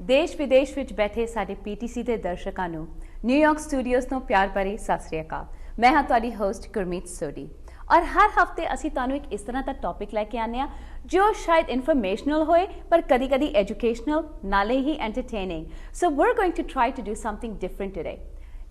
ਦੇਸ਼ ਵਿਦੇਸ਼ ਵਿੱਚ ਬੈਠੇ ਸਾਡੇ ਪੀਟੀਸੀ ਦੇ ਦਰਸ਼ਕਾਂ ਨੂੰ ਨਿਊਯਾਰਕ ਸਟੂਡੀਓਜ਼ ਤੋਂ ਪਿਆਰ ਭਰੀ ਸਤਿ ਸ੍ਰੀ ਅਕਾਲ। ਮੈਂ ਹਾਂ ਤੁਹਾਡੀ ਹੋਸਟ ਗੁਰਮੀਤ ਸੋਢੀ ਔਰ ਹਰ ਹਫਤੇ ਅਸੀਂ ਤੁਹਾਨੂੰ ਇੱਕ ਇਸ ਤਰ੍ਹਾਂ ਦਾ ਟੌਪਿਕ ਲੈ ਕੇ ਆਉਂਦੇ ਹਾਂ ਜੋ ਸ਼ਾਇਦ ਇਨਫੋਰਮੇਸ਼ਨਲ ਹੋਏ ਪਰ ਕਦੀ-ਕਦੀ ਐਜੂਕੇਸ਼ਨਲ ਨਾਲੇ ਹੀ entertaining. So we are going to try to do something different today.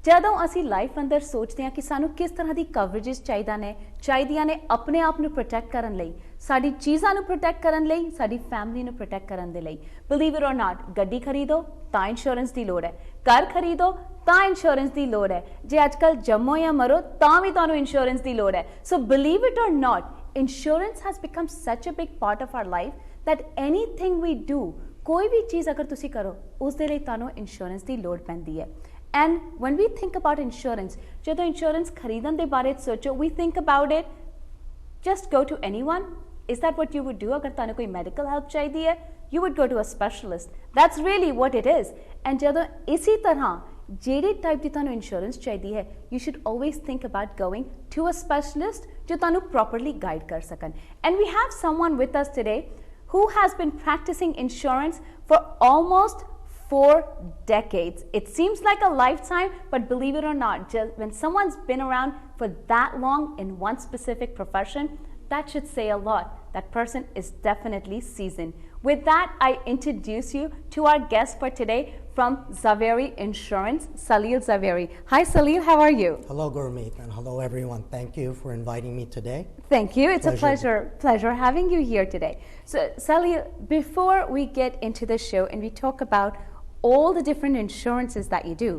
ਜਦੋਂ ਅਸੀਂ ਲਾਈਫ ਅੰਦਰ ਸੋਚਦੇ ਹਾਂ ਕਿ ਸਾਨੂੰ ਕਿਸ ਤਰ੍ਹਾਂ ਦੀ ਕਵਰੇजेस ਚਾਹੀਦੀਆਂ ਨੇ ਆਪਣੇ ਆਪ ਨੂੰ ਪ੍ਰੋਟੈਕਟ ਕਰਨ ਲਈ, ਸਾਡੀ ਚੀਜ਼ਾਂ ਨੂੰ ਪ੍ਰੋਟੈਕਟ ਕਰਨ ਲਈ, ਸਾਡੀ ਫੈਮਿਲੀ ਨੂੰ ਪ੍ਰੋਟੈਕਟ ਕਰਨ ਦੇ ਲਈ। ਬਿਲੀਵ ਇਟ অর ਨਾਟ, ਗੱਡੀ ਖਰੀਦੋ ਤਾਂ ਇੰਸ਼ੋਰੈਂਸ ਦੀ ਲੋੜ ਹੈ, ਘਰ ਖਰੀਦੋ ਤਾਂ ਇੰਸ਼ੋਰੈਂਸ ਦੀ ਲੋੜ ਹੈ, ਜੇ ਅੱਜ ਕੱਲ੍ਹ ਜੰਮੋ ਜਾਂ ਮਰੋ ਤਾਂ ਵੀ ਤੁਹਾਨੂੰ ਇੰਸ਼ੋਰੈਂਸ ਦੀ ਲੋੜ ਹੈ। So believe it or not, insurance has become such a big part of our life that anything we do, ਕੋਈ ਵੀ ਚੀਜ਼ ਅਗਰ ਤੁਸੀਂ ਕਰੋ ਉਸ ਦੇ ਲਈ ਤੁਹਾਨੂੰ ਇੰਸ਼ੋਰੈਂਸ ਦੀ ਲੋੜ ਪੈਂਦੀ ਹੈ। And when we think about insurance, ਜਦੋਂ ਇੰਸ਼ੋਰੈਂਸ ਖਰੀਦਣ ਦੇ ਬਾਰੇ ਸੋਚੋ, we think about it, just go to anyone. Is that what you would do? ਅਗਰ ਤੁਹਾਨੂੰ ਕੋਈ ਮੈਡੀਕਲ ਹੈਲਪ ਚਾਹੀਦੀ ਹੈ, you would go to a specialist. That's really what it is. And ਜਦੋਂ ਇਸੇ ਤਰ੍ਹਾਂ ਜਿਹੜੇ ਟਾਈਪ ਦੀ ਤੁਹਾਨੂੰ ਇੰਸ਼ੋਰੈਂਸ ਚਾਹੀਦੀ ਹੈ, you should always think about going to a specialist ਜੋ ਤੁਹਾਨੂੰ properly guide ਕਰ ਸਕਣ। And we have someone with us today who has been practicing insurance for almost 4 decades. It seems like a lifetime, but believe it or not, just when someone's been around for that long in one specific profession, that should say a lot. That person is definitely seasoned. With that, I introduce you to our guest for today from Zaveri Insurance, Salil Zaveri. Hi Salil, how are you? Hello Gurmeet, and hello everyone. Thank you for inviting me today. Thank you. It's a pleasure having you here today. So Salil, before we get into the show and we talk about all the different insurances that you do,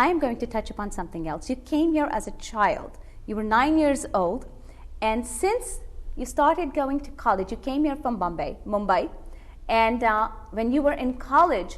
I am going to touch upon something else. You came here as a child. You were 9 years old, and since you started going to college, you came here from Mumbai, and when you were in college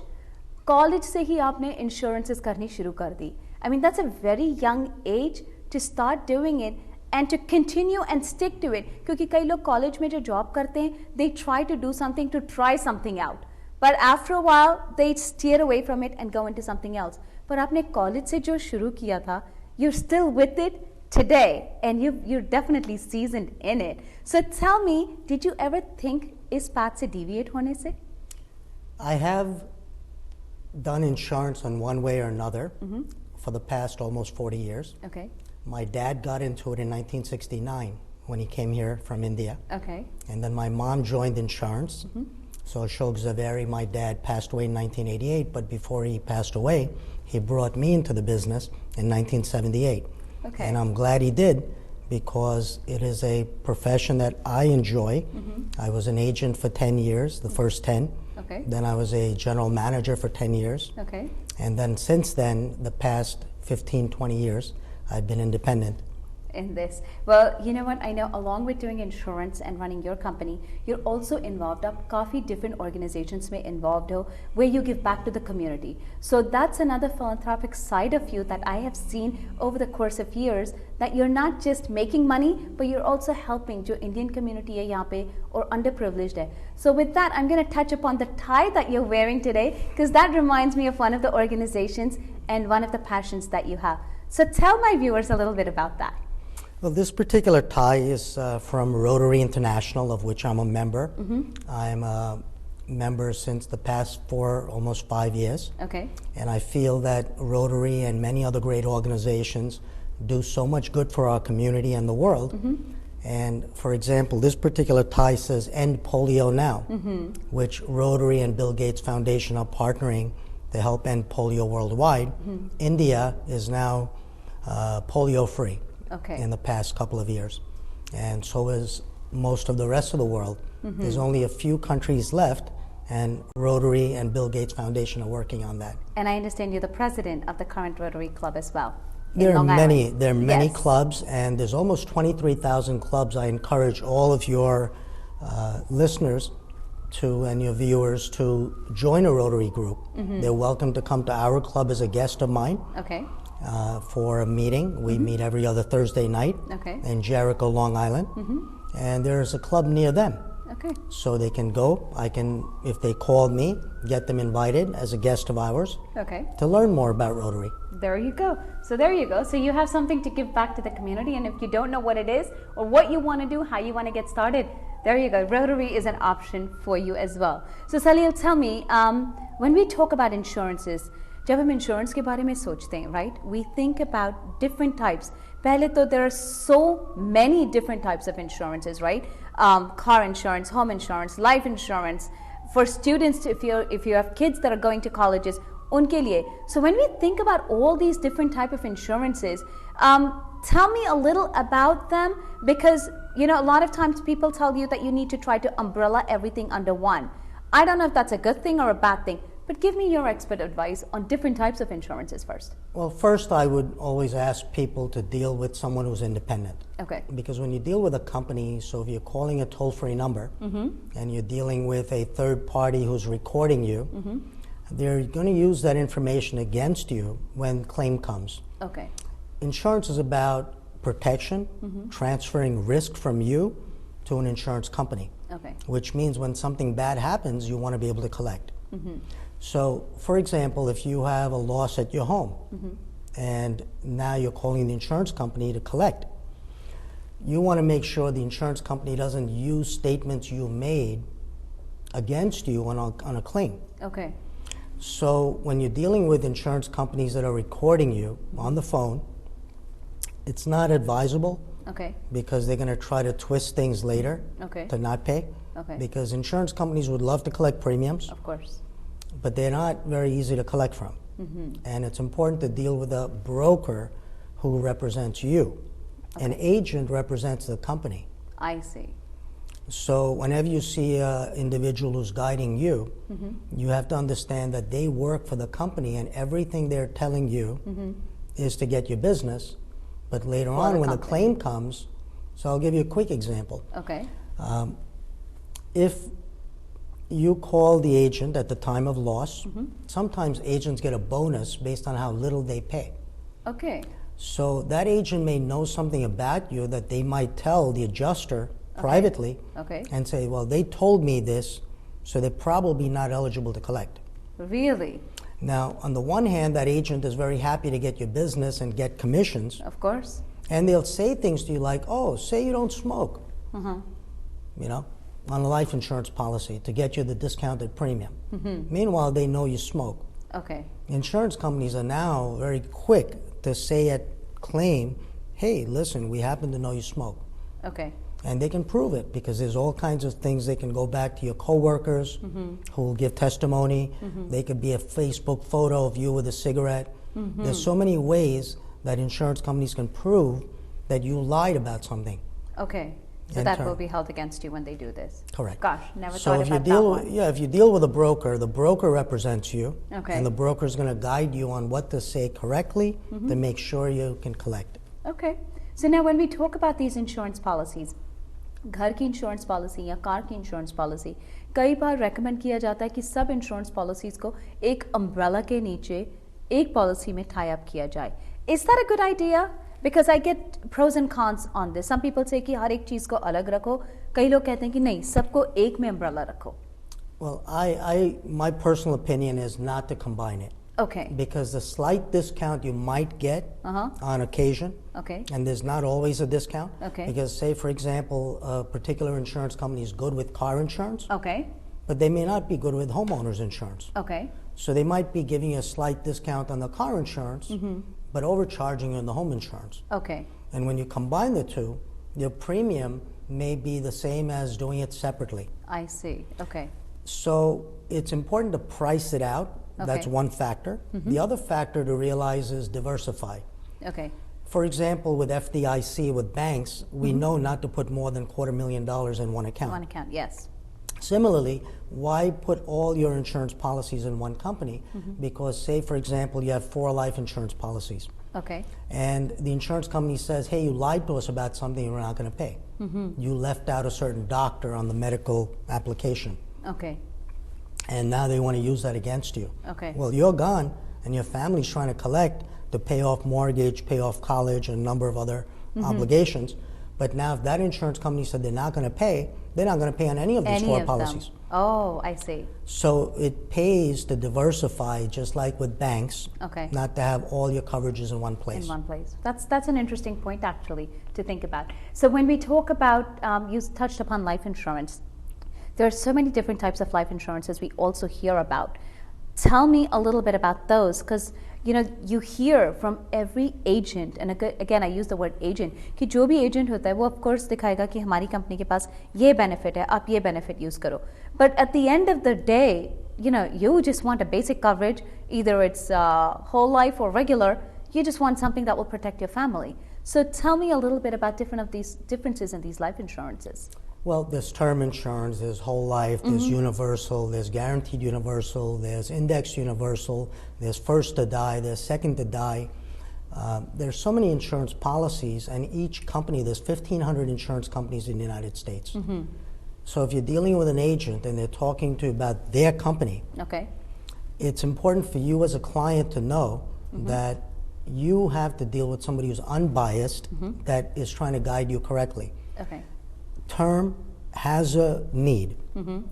से ही आपने insurances करनी शुरू कर दी. I mean, that's a very young age to start doing it and to continue and stick to it. क्योंकि कई लोग college में जो job करते हैं, they try to do something to try something out. But after a while, they steer away from it and go into something else. पर आपने college से जो शुरू किया था, you're still with it today, and you're definitely seasoned in it. So tell me, did you ever think इस path से deviate होने से? I have done insurance in one way or another for the past almost 40 years. Okay. My dad got into it in 1969 when he came here from India. Okay. And then my mom joined insurance. So Ashok Zaveri, my dad, passed away in 1988, but before he passed away, he brought me into the business in 1978. Okay. And I'm glad he did, because it is a profession that I enjoy. I was an agent for 10 years, the first 10. Okay. Then I was a general manager for 10 years. Okay. And then since then, the past 15, 20 years, I've been independent. In this, well, you know what, I know along with doing insurance and running your company, you're also involved up काफी different organizations में involved हो where you give back to the community. So that's another philanthropic side of you that I have seen over the course of years, that you're not just making money but you're also helping जो Indian community है यहाँ पे और underprivileged है. So with that, I'm going to touch upon the tie that you're wearing today, because that reminds me of one of the organizations and one of the passions that you have. So tell my viewers a little bit about that. Well, this particular tie is from Rotary International, of which I'm a member. I'm a member since the past almost 5 years. Okay. And I feel that Rotary and many other great organizations do so much good for our community and the world. And for example, this particular tie says End Polio Now, which Rotary and Bill Gates Foundation are partnering to help end polio worldwide. India is now polio free. Okay. In the past couple of years, and so is most of the rest of the world. There's only a few countries left, and Rotary and Bill Gates Foundation are working on that. And I understand you're the president of the current Rotary Club as well. There are many Yes. clubs, and there's almost 23,000 clubs. I encourage all of your listeners and your viewers to join a Rotary group. They're welcome to come to our club as a guest of mine. Okay. For a meeting. We meet every other Thursday night in Jericho, Long Island. And there's a club near them. Okay. So they can go. I can, if they call me, get them invited as a guest of ours. Okay. To learn more about Rotary. There you go. So there you go. So you have something to give back to the community, and if you don't know what it is or what you want to do, how you want to get started, There you go. Rotary is an option for you as well. So Salil, tell me, when we talk about insurances, जब हम insurance के बारे में सोचते हैं, right? We think about different types. पहले तो there are so many different types of insurances, right? Car insurance, home insurance, life insurance. For students, if you have kids that are going to colleges, उनके लिए. So when we think about all these different type of insurances, tell me a little about them, because you know a lot of times people tell you that you need to try to umbrella everything under one. I don't know if that's a good thing or a bad thing, but give me your expert advice on different types of insurances first. Well, first I would always ask people to deal with someone who's independent. Okay. Because when you deal with a company, so if you're calling a toll-free number and you're dealing with a third party who's recording you, they're going to use that information against you when claim comes. Okay. Insurance is about protection, transferring risk from you to an insurance company. Okay. Which means when something bad happens, you want to be able to collect. So, for example, if you have a loss at your home and now you're calling the insurance company to collect, you want to make sure the insurance company doesn't use statements you made against you on a claim. Okay. So when you're dealing with insurance companies that are recording you on the phone, it's not advisable. Okay. Because they're going to try to twist things later to not pay. Okay. Because insurance companies would love to collect premiums, Of course. but they're not very easy to collect from. And it's important to deal with a broker who represents you. An agent represents the company. I see. So whenever you see an individual who's guiding you, you have to understand that they work for the company and everything they're telling you is to get your business. But later on, when the claim comes, so I'll give you a quick example. Okay. If you call the agent at the time of loss, sometimes agents get a bonus based on how little they pay. Okay. So that agent may know something about you that they might tell the adjuster privately and say, well, they told me this, so they're probably not eligible to collect. Really? Now, on the one hand, that agent is very happy to get your business and get commissions. Of course. And they'll say things to you like, oh, say you don't smoke, you know, on a life insurance policy to get you the discounted premium. Meanwhile, they know you smoke. Okay. Insurance companies are now very quick to say at claim, hey, listen, we happen to know you smoke. Okay. And they can prove it because there's all kinds of things. They can go back to your coworkers who will give testimony. They could be a Facebook photo of you with a cigarette. There's so many ways that insurance companies can prove that you lied about something. Okay. So that will be held against you when they do this. Correct. Gosh, never So thought if you about deal that one. if you deal with a broker, the broker represents you, Okay. and the broker is going to guide you on what to say correctly to make sure you can collect. Okay. So now when we talk about these insurance policies, घर की insurance policy या car की insurance policy, कई बार recommend किया जाता है कि सब इंश्योरेंस पॉलिसीज को एक अम्ब्रेला के नीचे एक पॉलिसी में टाई अप किया जाए. Is that a good idea? Because I get pros and cons on this. Some people say कि हर एक चीज़ को अलग रखो. कई लोग कहते हैं कि नहीं, सबको एक में अम्ब्रेला रखो. Well, my personal opinion is not to combine it. Okay. Because the slight discount you might get on occasion, and there's not always a discount, because say, for example, a particular insurance company is good with car insurance, but they may not be good with homeowners insurance. Okay. So they might be giving you a slight discount on the car insurance, but overcharging you on the home insurance. Okay. And when you combine the two, your premium may be the same as doing it separately. I see. Okay. So it's important to price it out. That's one factor. The other factor to realize is diversify. Okay. For example, with FDIC, with banks, we know not to put more than $250,000 in one account. One account, yes. Similarly, why put all your insurance policies in one company? Because say, for example, you have 4 life insurance policies. Okay. And the insurance company says, hey, you lied to us about something we're not going to pay. You left out a certain doctor on the medical application. Okay. And now they want to use that against you. Okay. Well, you're gone, and your family's trying to collect to pay off mortgage, pay off college, and a number of other obligations. But now if that insurance company said they're not going to pay, they're not going to pay on any of these Any four of policies. them. Oh, I see. So it pays to diversify, just like with banks, Okay. not to have all your coverages in one place. In one place. That's an interesting point actually to think about. So when we talk about, you touched upon life insurance. There are so many different types of life insurances we also hear about. Tell me a little bit about those, because you hear from every agent, and again I use the word agent, कि जो भी agent होता है वो of course दिखाएगा कि हमारी company के पास ये benefit है, आप ये benefit use करो. But at the end of the day, you just want a basic coverage, either it's whole life or regular. You just want something that will protect your family. So tell me a little bit about different of these differences in these life insurances. Well, there's term insurance, there's whole life, there's universal, there's guaranteed universal, there's indexed universal, there's first to die, there's second to die. There's so many insurance policies, and each company, there's 1,500 insurance companies in the United States. So if you're dealing with an agent and they're talking to you about their company, Okay. it's important for you as a client to know that you have to deal with somebody who's unbiased, that is trying to guide you correctly. Okay. Term has a need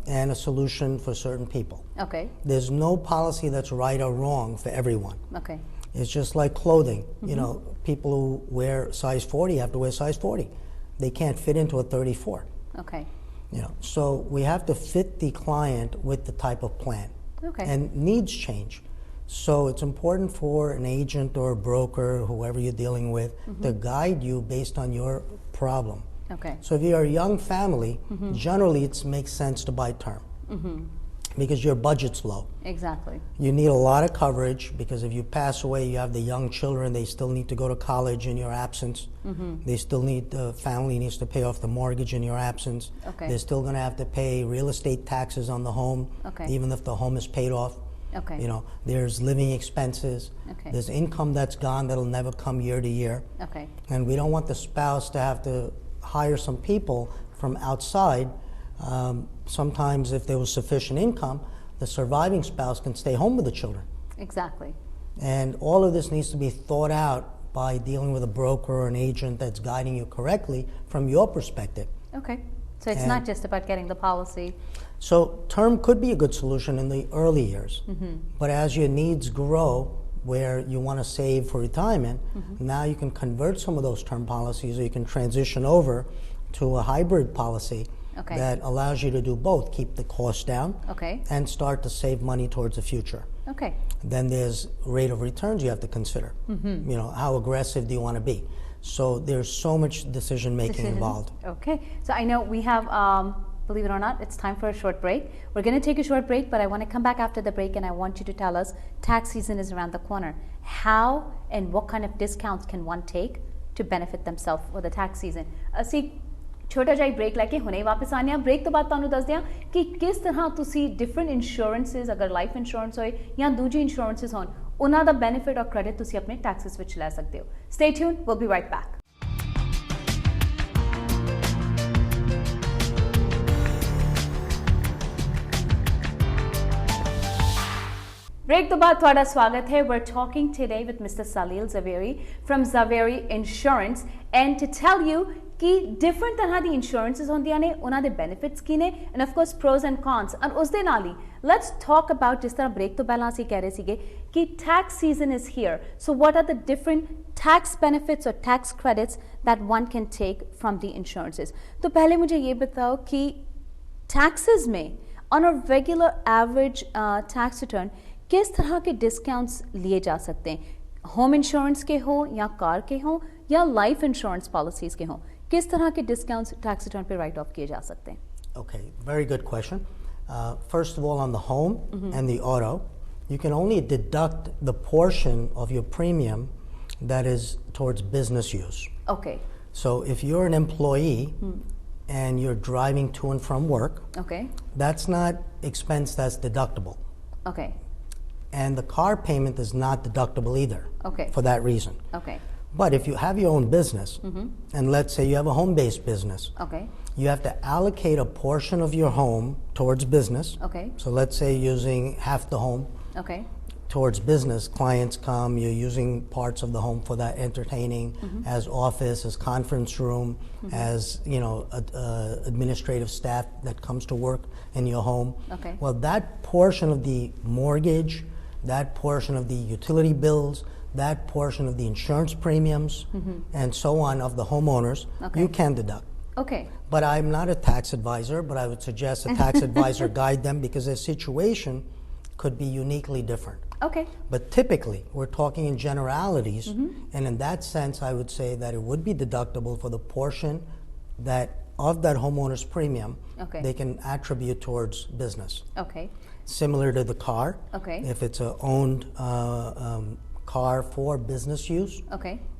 and a solution for certain people. Okay. There's no policy that's right or wrong for everyone. Okay. It's just like clothing. People who wear size 40 have to wear size 40. They can't fit into a 34. Okay. So we have to fit the client with the type of plan. Okay. And needs change. So it's important for an agent or a broker, whoever you're dealing with, to guide you based on your problem. Okay. So if you're a young family, generally it makes sense to buy term because your budget's low. Exactly. You need a lot of coverage because if you pass away, you have the young children, they still need to go to college in your absence. They still need, the family needs to pay off the mortgage in your absence. Okay. They're still going to have to pay real estate taxes on the home, Okay. even if the home is paid off. Okay. There's living expenses. Okay. There's income that's gone that'll never come year to year. Okay. And we don't want the spouse to have to hire some people from outside. Sometimes if there was sufficient income, the surviving spouse can stay home with the children. Exactly. And all of this needs to be thought out by dealing with a broker or an agent that's guiding you correctly from your perspective. Okay. So it's And- not just about getting the policy. So term could be a good solution in the early years, but as your needs grow, where you want to save for retirement, now you can convert some of those term policies, or you can transition over to a hybrid policy Okay. that allows you to do both, keep the cost down Okay. and start to save money towards the future. Okay. Then there's rate of returns you have to consider. How aggressive do you want to be? So there's so much decision making involved. Okay. So I know we have, believe it or not, it's time for a short break. We're going to take a short break, but I want to come back after the break and I want you to tell us, tax season is around the corner. How and what kind of discounts can one take to benefit themselves for the tax season? ਅਸੀਂ ਛੋਟਾ ਜਿਹਾ break ਲੈ ਕੇ ਹੁਣੇ ਵਾਪਸ ਆਨੇ ਆ break ਤੋਂ ਬਾਅਦ ਤੁਹਾਨੂੰ ਦੱਸ ਦਿਆਂ ਕਿ ਕਿਸ ਤਰ੍ਹਾਂ ਤੁਸੀਂ ਡਿਫਰੈਂਟ ਇੰਸ਼ੋਰੈਂਸਸ ਅਗਰ ਲਾਈਫ ਇੰਸ਼ੋਰੈਂਸ ਹੋਏ ਜਾਂ ਦੂਜੀ ਇੰਸ਼ੋਰੈਂਸਸ ਹੋਣ ਉਹਨਾਂ ਦਾ ਬੈਨੀਫਿਟ ਔਰ ਕ੍ਰੈਡਿਟ ਤੁਸੀਂ ਆਪਣੇ ਟੈਕਸਸ ਵਿੱਚ ਲੈ ਸਕਦੇ ਹੋ stay tune we'll be right back Break to baad ਤੁਹਾਡਾ ਸਵਾਗਤ ਹੈ We're talking today with Mr. Salil Zaveri from Zaveri Insurance and to tell you ਕਿ different ਤਰ੍ਹਾਂ ਦੀ insurances ਹੁੰਦੀਆਂ ਨੇ ਉਹਨਾਂ ਦੇ benefits ਕੀ ਨੇ and of course pros and cons and ਉਸ ਦੇ ਨਾਲ ਹੀ let's talk about ਜਿਸ ਤਰ੍ਹਾਂ break ਤੋਂ ਪਹਿਲਾਂ ਅਸੀਂ ਕਹਿ ਰਹੇ ਸੀਗੇ ਕਿ tax season is here so what are the different tax benefits or tax credits that one can take from the insurances तो पहले मुझे ये बताओ कि taxes में on a regular average tax return किस तरह के डिस्काउंट्स लिए जा सकते हैं होम इंश्योरेंस के हो या कार के हो या लाइफ इंश्योरेंस पॉलिसीज के हो किस तरह के डिस्काउंट्स टैक्स रिटर्न पे राइट ऑफ किए जा सकते हैं Okay, very good question. First of all, on the home and the auto, you can only deduct the portion of your premium that is towards business use. Okay So if you're an employee and you're driving to and from work, okay that's not expense that's deductible. Okay And the car payment is not deductible either Okay. for that reason. Okay But if you have your own business, and let's say you have a home-based business, okay you have to allocate a portion of your home towards business. Okay. So let's say using half the home okay towards business. Clients come, you're using parts of the home for that entertaining, as office, as conference room, as administrative staff that comes to work in your home. Okay. Well, that portion of the mortgage, that portion of the utility bills, that portion of the insurance premiums, and so on of the homeowners, you can deduct. Okay. But I'm not a tax advisor, but I would suggest a tax advisor guide them because their situation could be uniquely different. Okay. But typically, we're talking in generalities, and in that sense, I would say that it would be deductible for the portion that of that homeowner's premium they can attribute towards business. Okay. Similar to the car. Okay. If it's a owned car for business use,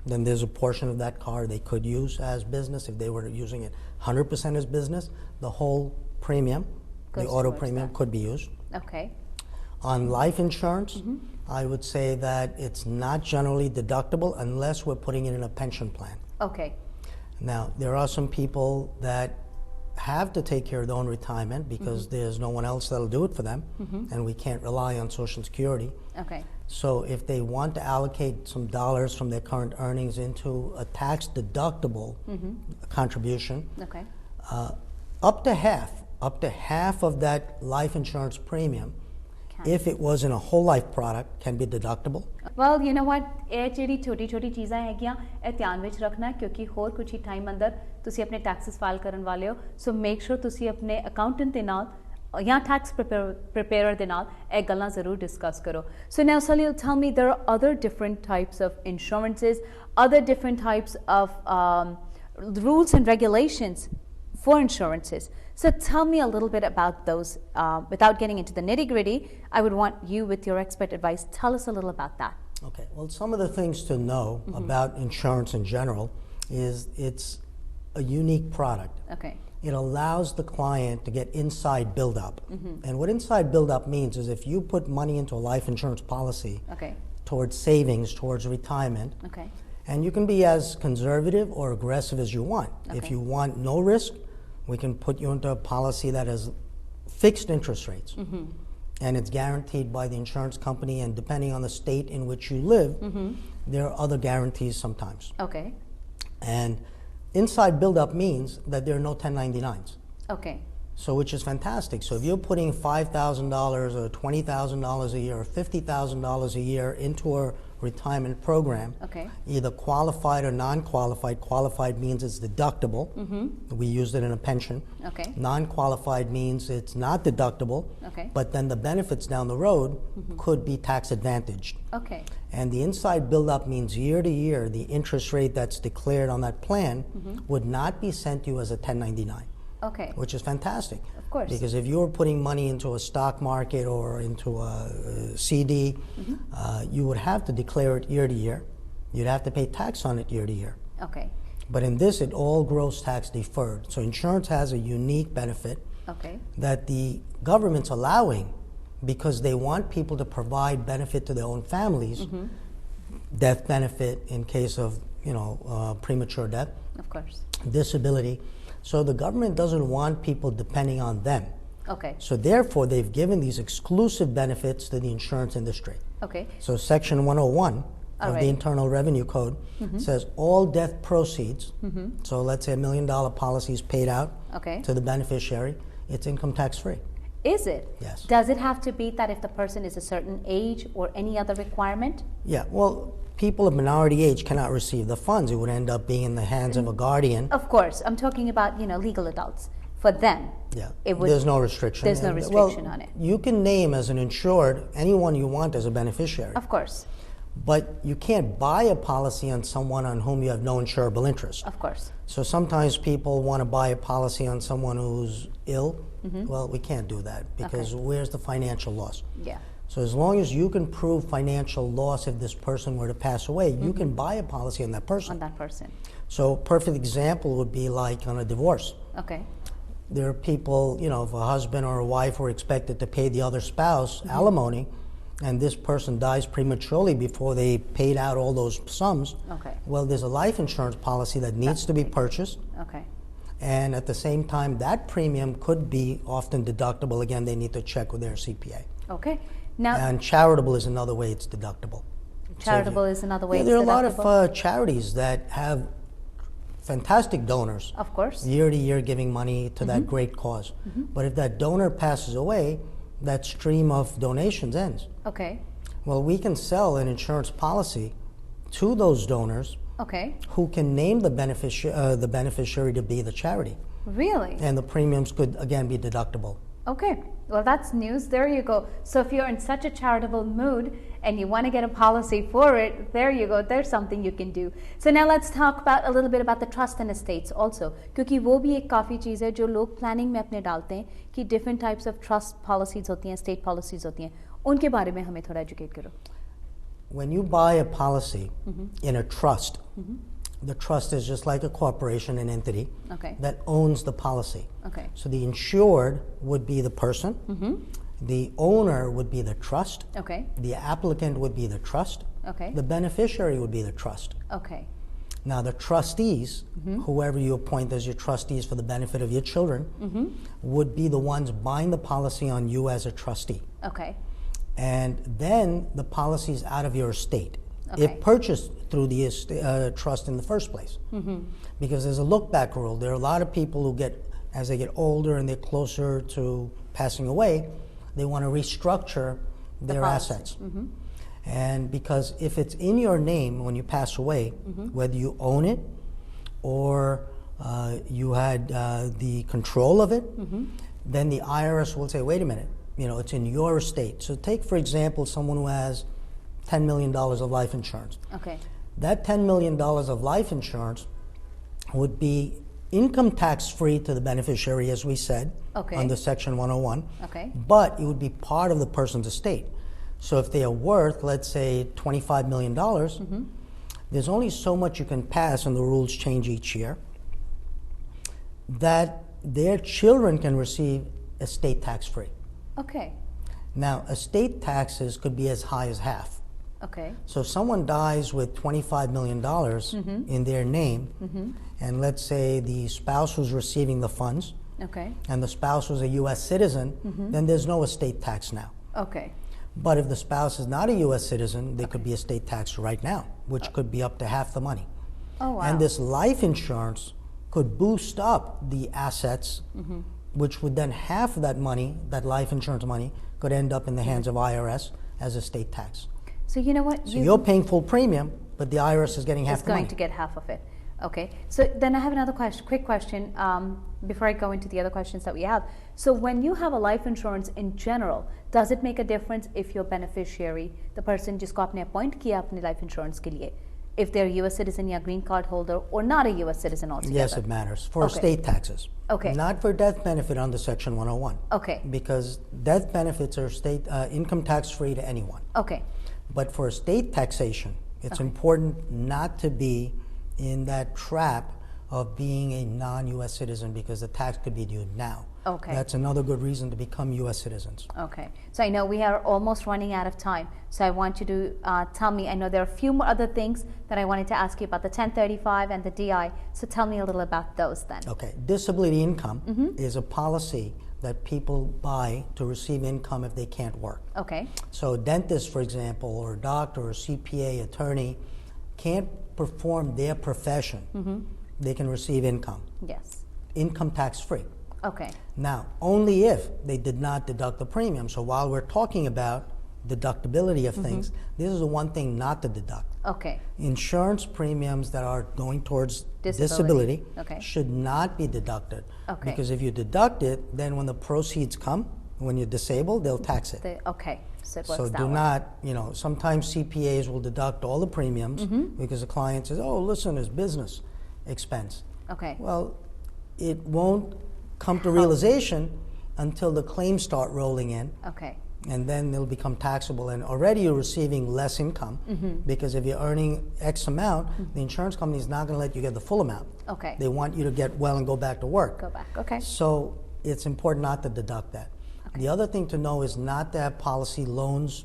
then there's a portion of that car they could use as business. If they were using it 100% as business, the whole premium, the auto premium, could be used. Okay. On life insurance, I would say that it's not generally deductible unless we're putting it in a pension plan. Okay. Now, there are some people that have to take care of their own retirement because there's no one else that'll do it for them, and we can't rely on Social Security. Okay. So if they want to allocate some dollars from their current earnings into a tax-deductible contribution, up to half of that life insurance premium, if it was in a whole life product, can be deductible. Well, you know what, ਇਹ ਜਿਹੜੀ ਛੋਟੀ-ਛੋਟੀ ਚੀਜ਼ਾਂ ਹੈਗੀਆਂ ਇਹ ਧਿਆਨ ਵਿੱਚ ਰੱਖਣਾ ਕਿਉਂਕਿ ਹੋਰ ਕੁਝ ਹੀ ਟਾਈਮ ਅੰਦਰ ਤੁਸੀਂ ਆਪਣੇ ਟੈਕਸਸ ਫਾਈਲ ਕਰਨ ਵਾਲੇ ਹੋ ਸੋ ਮੇਕ ਸ਼ੋਰ ਤੁਸੀਂ ਆਪਣੇ ਅਕਾਊਂਟੈਂਟ ਦੇ ਨਾਲ ਜਾਂ ਟੈਕਸ preparer ਦੇ ਨਾਲ ਇਹ ਗੱਲਾਂ ਜ਼ਰੂਰ ਡਿਸਕਸ ਕਰੋ so now Salil, tell me there are other different types of insurances, other different types of rules and regulations for insurances. So tell me a little bit about those. Without getting into the nitty-gritty, I would want you, with your expert advice, tell us a little about that. Okay. Well, some of the things to know about insurance in general is it's a unique product. Okay. It allows the client to get inside build-up. And what inside build-up means is if you put money into a life insurance policy towards savings, towards retirement, and you can be as conservative or aggressive as you want. If you want no risk, we can put you into a policy that has fixed interest rates. And it's guaranteed by the insurance company, and depending on the state in which you live, there are other guarantees sometimes. Okay. And inside build-up means that there are no 1099s. Okay. So which is fantastic. So if you're putting $5,000 or $20,000 a year or $50,000 a year into a retirement program, either qualified or non-qualified. Qualified means it's deductible. We used it in a pension. Non-qualified means it's not deductible, but then the benefits down the road could be tax advantaged. And the inside build-up means year to year, the interest rate that's declared on that plan would not be sent to you as a 1099. Which is fantastic. Of course. Because if you're putting money into a stock market or into a CD, you would have to declare it year to year. You'd have to pay tax on it year to year. But in this, it all gross tax deferred. So insurance has a unique benefit that the government's allowing because they want people to provide benefit to their own families, death benefit in case of, premature death, of course, disability. So the government doesn't want people depending on them. So therefore, they've given these exclusive benefits to the insurance industry. So Section 101 of the Internal Revenue Code says all death proceeds, so let's say $1 million policy is paid out to the beneficiary, it's income tax free. Is it? Yes. Does it have to be that if the person is a certain age or any other requirement? Yeah, well, people of minority age cannot receive the funds. It would end up being in the hands of a guardian. Of course. I'm talking about, legal adults. For them, there's no restriction. There's no restriction on it. You can name as an insured anyone you want as a beneficiary. Of course. But you can't buy a policy on someone on whom you have no insurable interest. Of course. So sometimes people want to buy a policy on someone who's ill. Well, we can't do that because where's the financial loss? So as long as you can prove financial loss if this person were to pass away, you can buy a policy on that person. So perfect example would be like on a divorce. There are people, if a husband or a wife were expected to pay the other spouse alimony, and this person dies prematurely before they paid out all those sums, well, there's a life insurance policy that needs to be purchased. And at the same time, that premium could be often deductible. Again, they need to check with their CPA. Now, And charitable is another way it's deductible. charitable is another way. Yeah, it's there are a lot deductible. of charities that have fantastic donors, Of course. year to year giving money to that great cause. But if that donor passes away, that stream of donations ends. Okay. Well, we can sell an insurance policy to those donors Okay. who can name the beneficiary to be the charity. Really? And the premiums could, again, be deductible. Okay. Well, that's news. There you go. So if you're in such a charitable mood and you want to get a policy for it, there you go. There's something you can do. So now let's talk about a little bit about the trust and estates also, क्योंकि वो भी एक काफ़ी चीज़ है जो लोग planning में अपने डालते हैं कि different types of trust policies होती हैं, state policies होती हैं, उनके बारे में हमें थोड़ा educate करो. When you buy a policy in a trust, the trust is just like a corporation, an entity Okay. that owns the policy. Okay. So the insured would be the person, the owner would be the trust, Okay. the applicant would be the trust, Okay. the beneficiary would be the trust. Okay. Now the trustees, whoever you appoint as your trustees for the benefit of your children, would be the ones buying the policy on you as a trustee. Okay. And then the policy is out of your estate. Okay. If purchased through the trust in the first place. Because there's a look-back rule. There are a lot of people who get, as they get older and they're closer to passing away, they want to restructure their policy. assets. And because if it's in your name when you pass away, whether you own it or you had the control of it, then the IRS will say, wait a minute, it's in your estate. So take, for example, someone who has $10 million of life insurance. Okay. That $10 million of life insurance would be income tax free to the beneficiary, as we said, Okay. under Section 101. Okay. But it would be part of the person's estate. So if they are worth, let's say, $25 million, there's only so much you can pass, and the rules change each year, that their children can receive estate tax free. Okay. Now, estate taxes could be as high as half. Okay. So if someone dies with $25 million in their name, and let's say the spouse who's receiving the funds, Okay. and the spouse was a U.S. citizen, then there's no estate tax now. Okay. But if the spouse is not a U.S. citizen, there could be estate tax right now, which could be up to half the money. Oh, wow. And this life insurance could boost up the assets, which would then half of that money, that life insurance money, could end up in the hands of IRS as estate tax. So you know what? So you're paying full premium, but the IRS is getting half It's the money. going to get half of it. Okay. So then I have another question, quick question, before I go into the other questions that we have. So when you have a life insurance in general, does it make a difference if your beneficiary, the person जिसको आपने appoint किया अपने life insurance के लिए, if they're a U.S. citizen या green card holder or not a U.S. citizen altogether? Yes, it matters. For Okay. estate taxes. Okay. Not for death benefit under Section 101. Okay. Because death benefits are state income tax free to anyone. Okay. But for estate taxation, it's important not to be in that trap of being a non-U.S. citizen because the tax could be due now. Okay. That's another good reason to become U.S. citizens. Okay. So I know we are almost running out of time. So I want you to tell me, I know there are a few more other things that I wanted to ask you about, the 1035 and the DI. So tell me a little about those then. Okay. Disability income is a policy that people buy to receive income if they can't work. Okay. So a dentist, for example, or a doctor, or a CPA, attorney, can't perform their profession. They can receive income. Yes. Income tax free. Okay. Now, only if they did not deduct the premium. So while we're talking about deductibility of things, this is the one thing not to deduct. Okay. Insurance premiums that are going towards Disability. disability Okay. should not be deducted. Okay. Because if you deduct it, then when the proceeds come, when you're disabled, they'll tax it. Okay. So it works So that do way. not, sometimes CPAs will deduct all the premiums because the client says, oh, listen, it's business expense. Okay. Well, it won't come to realization until the claims start rolling in, Okay. and then they'll become taxable. And already you're receiving less income because if you're earning X amount, the insurance company is not going to let you get the full amount. Okay. They want you to get well and go back to work. Go back. Okay. So it's important not to deduct that. The other thing to know is not to have policy loans,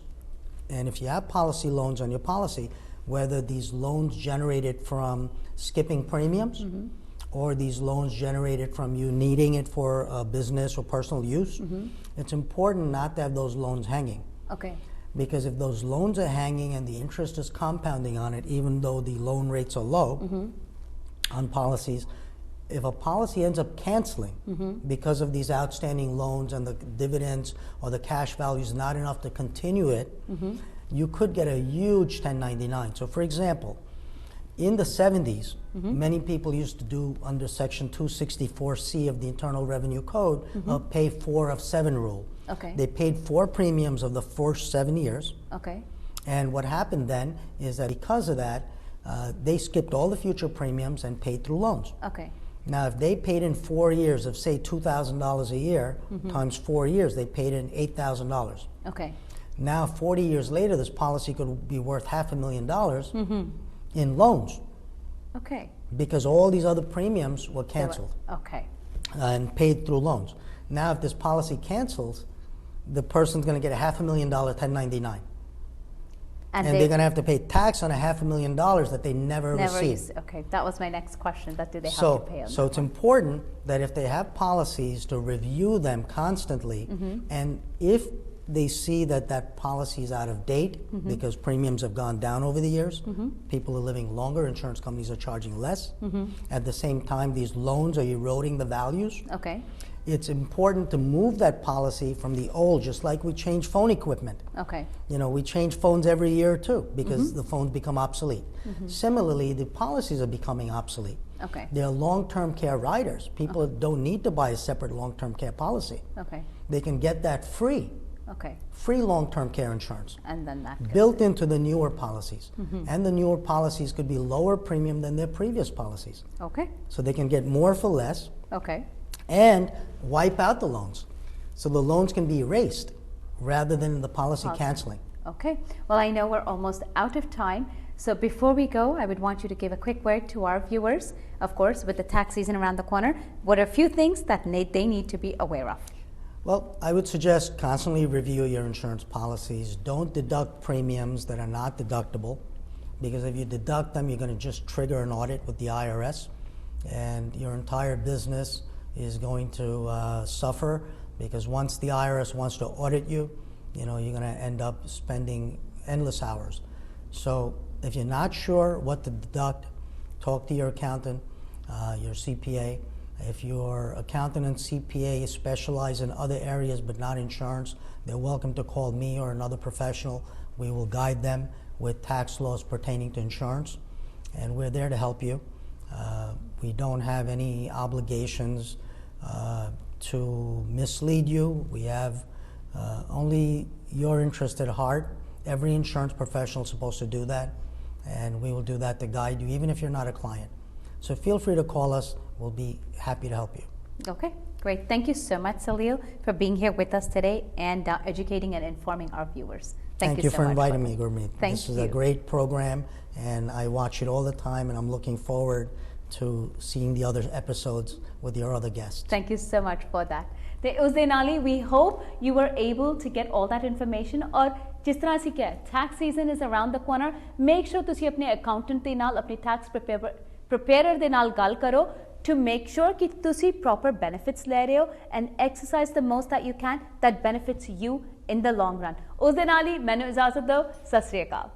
and if you have policy loans on your policy, whether these loans generated from skipping premiums or these loans generated from you needing it for business or personal use, it's important not to have those loans hanging Okay. Because if those loans are hanging and the interest is compounding on it, even though the loan rates are low on policies, if a policy ends up canceling because of these outstanding loans and the dividends or the cash value is not enough to continue it, you could get a huge 1099. So for example, in the 70s, many people used to do under Section 264C of the Internal Revenue Code a pay 4 of 7 rule. Okay. They paid 4 premiums of the first 7 years. Okay. And what happened then is that because of that, they skipped all the future premiums and paid through loans. Okay. Now, if they paid in 4 years of, say, $2,000 a year, times 4 years, they paid in $8,000. Okay. Now, 40 years later, this policy could be worth $500,000 in loans Okay. because all these other premiums were canceled Okay. and paid through loans. Now, if this policy cancels, the person's going to get a $500,000 1099. And they're going to have to pay tax on a $500,000 that they never received. Okay, that was my next question. That do they have to pay on? So it's important that if they have policies to review them constantly, and if they see that that policy is out of date because premiums have gone down over the years, people are living longer, insurance companies are charging less. At the same time, these loans are eroding the values. Okay. It's important to move that policy from the old, just like we change phone equipment. Okay. You know, we change phones every year or two because the phones become obsolete. Similarly, the policies are becoming obsolete. Okay. They're long-term care riders. People don't need to buy a separate long-term care policy. Okay. They can get that free long-term care insurance And then that built into the newer policies. And the newer policies could be lower premium than their previous policies. Okay. So they can get more for less Okay. and wipe out the loans. So the loans can be erased rather than the policy canceling. Okay. Well, I know we're almost out of time. So before we go, I would want you to give a quick word to our viewers. Of course, with the tax season around the corner, what are a few things that they need to be aware of? Well, I would suggest constantly review your insurance policies. Don't deduct premiums that are not deductible, because if you deduct them, you're going to just trigger an audit with the IRS, and your entire business is going to suffer, because once the IRS wants to audit you, you're going to end up spending endless hours. So if you're not sure what to deduct, talk to your accountant, your CPA. If your accountant and CPA specialize in other areas but not insurance, they're welcome to call me or another professional. We will guide them with tax laws pertaining to insurance, and we're there to help you. We don't have any obligations to mislead you. We have only your interest at heart. Every insurance professional is supposed to do that, and we will do that to guide you, even if you're not a client. So feel free to call us. We'll be happy to help you. Okay, great. Thank you so much, Salil, for being here with us today and educating and informing our viewers. Thank you so for much inviting me, Gurmeet. This is you. a great program, and I watch it all the time, and I'm looking forward to seeing the other episodes with your other guests. Thank you so much for that. ਤੇ ਉਸ ਦੇ ਨਾਲ ਹੀ we hope you were able to get all that information. ਔਰ ਜਿਸ ਤਰ੍ਹਾਂ ਅਸੀਂ ਕਿਹਾ, tax season is around the corner. Make sure ਤੁਸੀਂ ਆਪਣੇ accountant ਦੇ ਨਾਲ, ਆਪਣੇ tax preparer ਦੇ ਨਾਲ ਗੱਲ ਕਰੋ to make sure ਕਿ ਤੁਸੀਂ proper benefits ਲੈ ਰਹੇ ਹੋ and exercise the most that you can that benefits you in the long run. ਉਸ ਦੇ ਨਾਲ ਹੀ ਮੈਨੂੰ ਇਜਾਜ਼ਤ ਦਿਓ। ਸਤਿ ਸ਼੍ਰੀ ਅਕਾਲ।